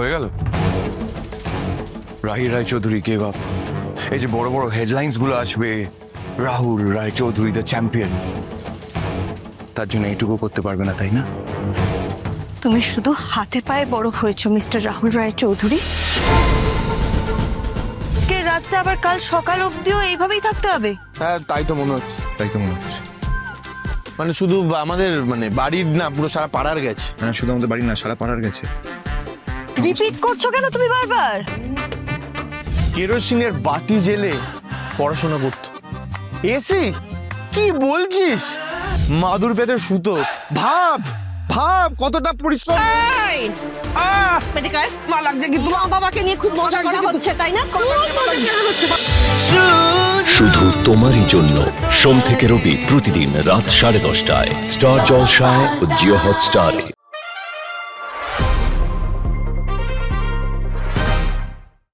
হয়ে গেল। রাহি রায়চৌধুরী কে বাপ? এই যে বড় বড় হেডলাইন্স গুলো আসবে, রাহুল রায়চৌধুরী দ্য চ্যাম্পিয়ন, তার জন্য এটুকু করতে পারবে না, তাই না? তুমি শুধু হাতে পায়ে বড় হয়েছো মিস্টার রাহুল রায়চৌধুরী। আজকে রাতটা আবার কাল সকাল অবধিও এইভাবেই থাকতে হবে? হ্যাঁ তাই তো মনে হচ্ছে। মানে শুধু আমাদের মানে বাড়ির না, পুরো সারা পাড়ার গেছে। হ্যাঁ, শুধু আমাদের বাড়ি না, সারা পাড়ার গেছে। রিপিট করছো কেন তুমি বারবার? কেরোসিনের বাতি জেলে পড়াশোনা করতো। এসি কি বলছিস? মাদুর পেতে সুতো। ভাব ভাব কতটা পরিশ্রম। মা লাগছে কিন্তু মা বাবাকে নিয়ে খুব মজা করা হচ্ছে, তাই না? শুধু তোমারই জন্য সোম থেকে রবি প্রতিদিন রাত 10:30টায় স্টার জলসায় ও জিও হটস্টারে।